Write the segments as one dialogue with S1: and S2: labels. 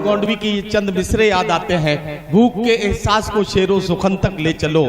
S1: और गोंडवी की ये चंद मिसरे याद आते हैं। भूख के एहसास को शेरो सुखन तक ले चलो,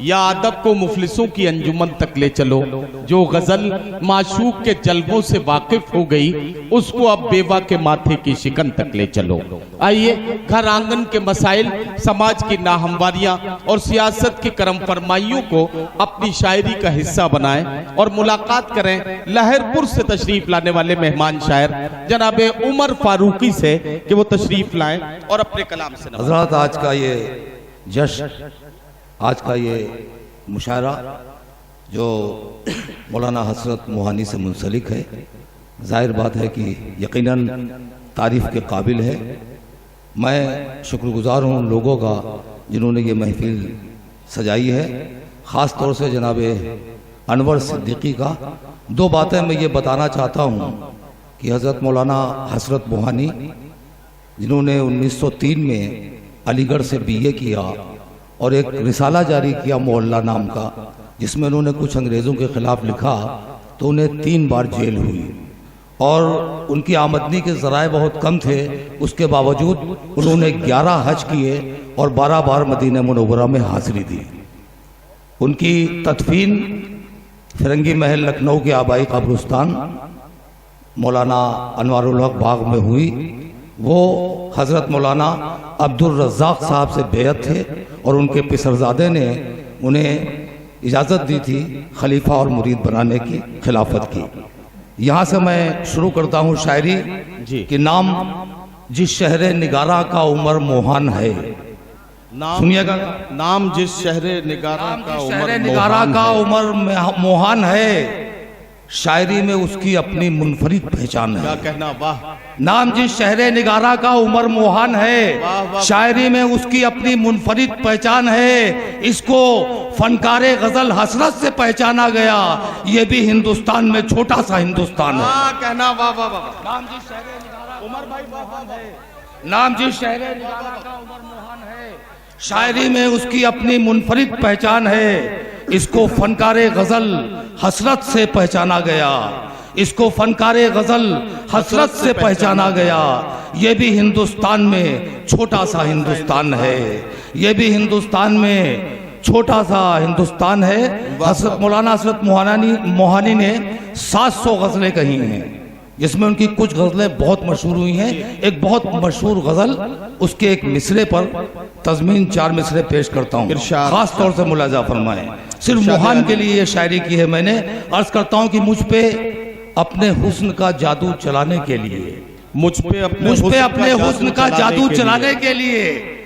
S1: या अदब को मुफलिसों की अंजुमन तक ले चलो। जो गजल माशूक के जल्बों से वाकिफ हो गई, उसको अब बेवा के माथे की शिकन तक ले चलो। आइए घर आंगन के मसाइल, समाज की नाहमवारियां और सियासत की करम फरमाइयों को अपनी शायरी का हिस्सा बनाएं और मुलाकात करें लहरपुर से तशरीफ लाने वाले मेहमान शायर जनाब उमर फारूकी से कि वो तशरीफ लाएं और अपने कलाम से
S2: हजरत आज का ये जश्न, आज का ये मुशायरा जो मौलाना हसरत मोहानी से मुंसलिक है, जाहिर बात है कि यकीनन तारीफ़ के काबिल है। मैं शुक्रगुजार हूँ उन लोगों का जिन्होंने ये महफिल सजाई है, ख़ास तौर से जनाब अनवर सिद्दीकी का। दो बातें मैं ये बताना चाहता हूँ कि हज़रत मौलाना हसरत मोहानी जिन्होंने 1903 में अलीगढ़ से BA किया और एक रिसाला जारी किया मोहल्ला नाम का, जिसमें उन्होंने कुछ अंग्रेज़ों के ख़िलाफ़ लिखा, तो उन्हें 3 बार जेल हुई और उनकी आमदनी के ज़राए बहुत कम थे। उसके बावजूद उन्होंने 11 हज किए और 12 बार मदीना मुनव्वरा में हाज़िरी दी। उनकी तदफीन फिरंगी महल लखनऊ के आबाई कब्रिस्तान मौलाना अनवारुल हक बाग में हुई। वो हज़रत मौलाना अब्दुल रज़्ज़ाक़ साहब से बेअत थे और उनके पिसरज़ादे ने उन्हें इजाज़त दी थी खलीफा और मुरीद बनाने की, खिलाफत की। यहाँ से मैं शुरू करता हूँ शायरी कि नाम जिस शहर निगारा का उमर मोहान है। सुनिएगा,
S1: नाम जिस शहर निगारा
S2: का उमर मोहान है, शायरी में उसकी अपनी मुनफरिद पहचान है।
S1: क्या कहना, वाह।
S2: नाम जिस शहर निगारा का उमर मोहान है, शायरी में उसकी अपनी मुनफरिद पहचान है। इसको फनकारे गजल हसरत से पहचाना गया, ये भी हिंदुस्तान में छोटा सा हिंदुस्तान है।
S1: कहना, वाह वाह वाह।
S2: नाम जिस शहर निगारा उमर भाई मोहान है, नाम जिस शहर निगारा का उमर मोहान है, शायरी में उसकी अपनी मुनफरिद पहचान है। इसको फनकारे गजल हसरत से पहचाना गया, इसको फनकारे गजल हसरत से पहचाना गया। ये भी हिंदुस्तान में छोटा सा हिंदुस्तान है, ये भी हिंदुस्तान में छोटा सा हिंदुस्तान है। हजरत मौलाना हसरत मोहानी ने 700 गज़लें कही हैं, जिसमें उनकी कुछ गज़लें बहुत मशहूर हुई हैं। एक बहुत मशहूर गज़ल, उसके एक मिसरे पर तज़मीन 4 मिसरे पेश करता हूँ, खास तौर से मुलाजा फरमाएं। सिर्फ मोहान के लिए ये शायरी की है मैंने। अर्ज करता हूँ कि मुझ पे अपने हुस्न का जादू चलाने के लिए,
S1: मुझ पे
S2: अपने हुस्न का जादू चलाने के लिए,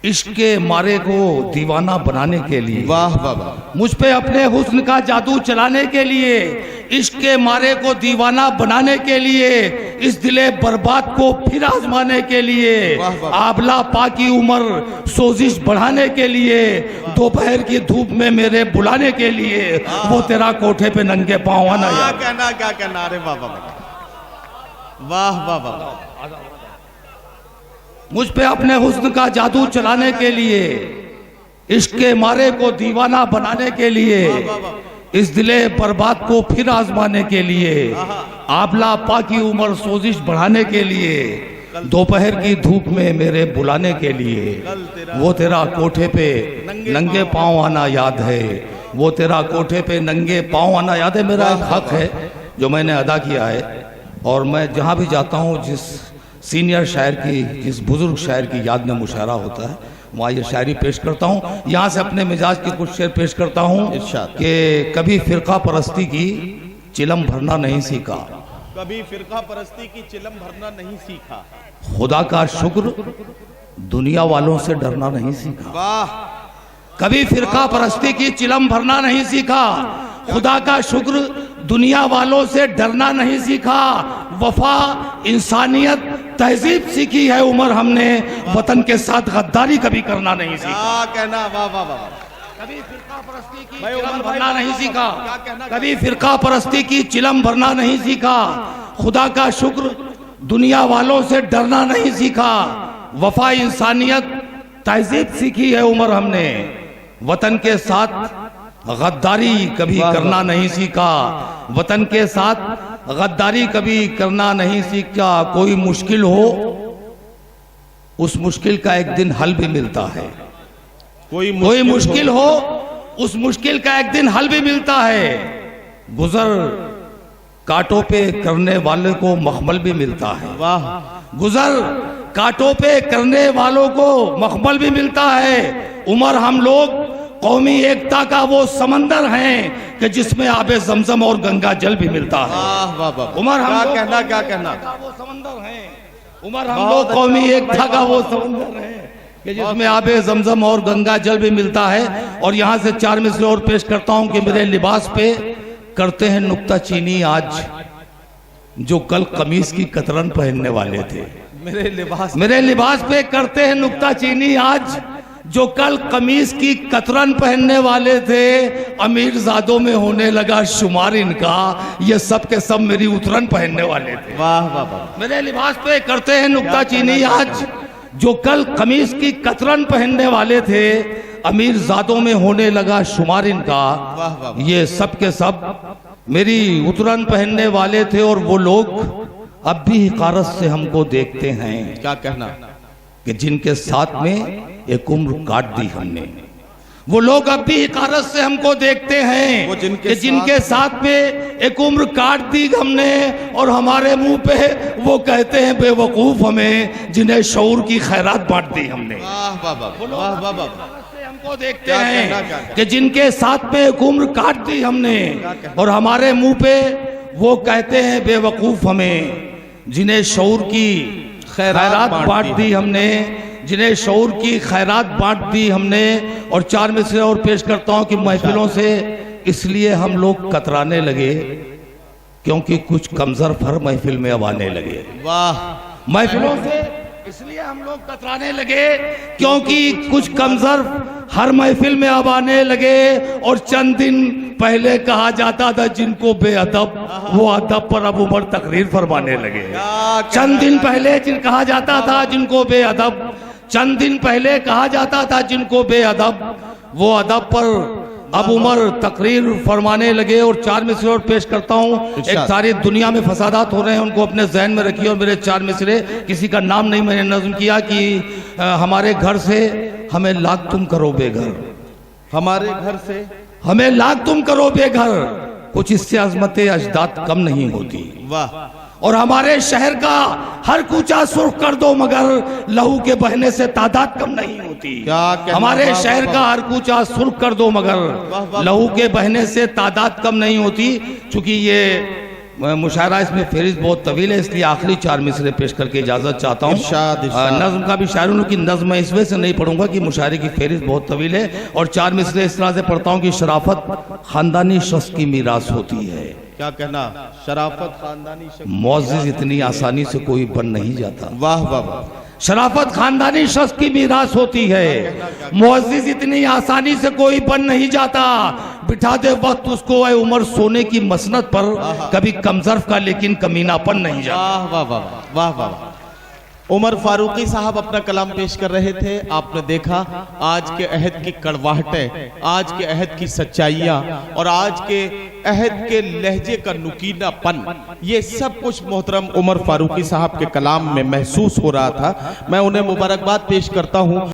S2: इश्क के मारे को दीवाना बनाने के लिए,
S1: वाह वाह।
S2: मुझ पे अपने हुस्न का जादू चलाने के लिए, इश्क के मारे को दीवाना बनाने के लिए, इस दिले बर्बाद को फिर आजमाने के लिए, आबला पाकी उम्र सोजिश बढ़ाने के लिए, दोपहर की धूप में मेरे बुलाने के लिए, वो तेरा कोठे पे नंगे पाँव आना।
S1: क्या कहना, अरे वाह वाह वाह वाह।
S2: मुझ पे अपने हुस्न का जादू चलाने के लिए, इश्क के मारे को दीवाना बनाने के लिए, इस दिले बर्बाद को फिर आजमाने के लिए, आबला पाकी उम्र सोजिश बढ़ाने के लिए, दोपहर की धूप में मेरे बुलाने के लिए, वो तेरा कोठे पे नंगे पाँव आना याद है, वो तेरा कोठे पे नंगे पाँव आना याद है। मेरा एक हक है जो मैंने अदा किया है, और मैं जहाँ भी जाता हूँ जिस सीनियर शायर की, जिस बुजुर्ग शायर की याद में मुशायरा होता है, वहाँ ये शायरी पेश करता हूँ। यहाँ से अपने मिजाज के कुछ शेर पेश करता हूँ कि कभी फिरका परस्ती की चिलम भरना नहीं सीखा,
S1: कभी फिरका परस्ती की चिलम भरना नहीं सीखा,
S2: खुदा का शुक्र दुनिया वालों से डरना नहीं सीखा।
S1: वाह।
S2: कभी फिरका परस्ती की चिलम भरना नहीं सीखा, खुदा का शुक्र दुनिया वालों से डरना नहीं सीखा, वफा इंसानियत तहजीब सीखी है उमर हमने, वतन के साथ गद्दारी कभी करना नहीं सीखा।
S1: कहना, वाह वाह वाह।
S2: कभी फिरका परस्ती की चिलम भरना नहीं सीखा, कभी फिरका परस्ती की चिलम भरना नहीं सीखा, खुदा का शुक्र दुनिया वालों से डरना नहीं सीखा, वफा इंसानियत तहजीब सीखी है उमर हमने, वतन के साथ गद्दारी कभी करना नहीं सीखा, वतन के साथ गद्दारी कभी करना नहीं सीखा। कोई मुश्किल हो उस मुश्किल का एक दिन हल भी मिलता है।
S1: कोई
S2: कोई मुश्किल हो, उस मुश्किल का एक दिन हल भी मिलता है। गुजर कांटों पे करने वाले को मखमल भी मिलता है।
S1: वाह,
S2: गुजर कांटों पे करने वालों को मखमल भी मिलता है। उमर हम लोग कौमी एकता का वो समंदर हैं कि जिसमें आबे जमजम और गंगा जल भी मिलता है।
S1: वाह वाह वाह,
S2: उमर हम लोग
S1: क्या कहना
S2: वो समंदर है। उमर हम लोग कौमी एकता का वो समंदर है कि जिसमें आबे जमजम और गंगा जल भी मिलता है। और यहाँ से 4 मिसरे और पेश करता हूँ कि मेरे लिबास पे करते हैं नुक्ताचीनी आज जो कल कमीज की कतरन पहनने वाले थे। मेरे लिबास पे करते हैं नुक्ताचीनी आज जो कल कमीज की कतरन पहनने वाले थे। अमीरजादों में होने लगा शुमार इनका, ये सब के सब मेरी उतरन पहनने वाले थे।
S1: वाह वाह वाह,
S2: मेरे लिबास पे करते हैं नुक्ताचीनी आज जो कल कमीज की कतरन पहनने वाले थे। अमीरजादों में होने लगा शुमार इनका, ये सब के सब मेरी उतरन पहनने वाले थे। और वो लोग अब भी हिकारत से हमको देखते हैं।
S1: क्या कहना
S2: कि जिनके साथ में एक उम्र काट दी हमने, वो लोग अब भी हिकारत से हमको देखते हैं।
S1: वो
S2: जिनके साथ में एक उम्र काट दी हमने और हमारे मुंह पे वो कहते हैं बेवकूफ हमें जिन्हें शऊर की खैरात बांट दी हमने।
S1: वाह वाह वाह वाह वाह,
S2: हमको देखते हैं कि जिनके साथ में एक उम्र काट दी हमने और हमारे मुंह पे वो कहते हैं बेवकूफ हमें जिन्हें शऊर की खैरात बांट दी हमने, जिन्हें शऊर की खैरात बांट दी हमने। और 4 मिसरे और पेश करता हूं कि महफिलों से इसलिए हम लोग कतराने लगे क्योंकि कुछ कमजोर हर महफिल में अब आने लगे।
S1: वाह,
S2: महफिलों से इसलिए हम लोग कतराने लगे क्योंकि कुछ कमजोर हर महफिल में अब आने लगे। और चंद दिन पहले कहा जाता था जिनको बेअदब, वो अदब पर अब उमर तकरीर फरमाने लगे। चंद दिन पहले कहा जाता था जिनको बेअदब, चंद दिन पहले कहा जाता था जिनको बेअदब, वो अदब पर अब उमर तकरीर फरमाने लगे। और 4 मिसरे और पेश करता हूँ। एक सारी दुनिया में फसादात हो रहे हैं, उनको अपने जहन में रखिए। और मेरे 4 मिसरे, किसी का नाम नहीं मैंने नज्म किया कि हमारे घर से हमें लाख तुम करो बेघर,
S1: हमारे घर से
S2: हमें लाख तुम करो बेघर, कुछ इससे अजमते अजदाद कम नहीं होती।
S1: वाह,
S2: और हमारे शहर का हर कूचा सुर्ख कर दो मगर लहू के बहने से तादाद कम नहीं होती। हमारे शहर का हर कूचा सुर्ख कर दो मगर लहू के बहने से तादाद कम नहीं होती। चूंकि ये मुशायरा इसमें फेरिस्त बहुत तवील है इसलिए आखिरी 4 मिसरे पेश करके इजाजत चाहता हूँ। नज्म का भी शायरों की नज्म मैं इस वजह से नहीं पढ़ूंगा कि मुशायरे की फेरिस्त बहुत तवील है। और 4 मिसरे इस तरह से पढ़ता हूँ कि शराफत खानदानी शख्स की मीरास होती है।
S1: क्या कहना, शराफत खानदानी
S2: मुअज़्ज़िज़ इतनी आसानी से कोई बन नहीं जाता।
S1: वाह वाह वाह,
S2: शराफत खानदानी शख्स की मीरास होती है, मुअज़्ज़िज़ इतनी आसानी से कोई बन नहीं जाता। बिठा दे वक्त उसको ऐ उमर सोने की मसनद पर, कभी कमजर्फ का लेकिन कमीनापन नहीं जाता।
S1: वाह वाह वाह वाह वाह। उमर फारूकी साहब अपना कलाम पेश कर रहे थे। आपने देखा आज के अहद की कड़वाहटें, आज के अहद की सच्चाइयाँ और आज के अहद के लहजे का नुकीलापन, ये सब कुछ मोहतरम उमर फारूकी साहब के कलाम में महसूस हो रहा था। मैं उन्हें मुबारकबाद पेश करता हूँ।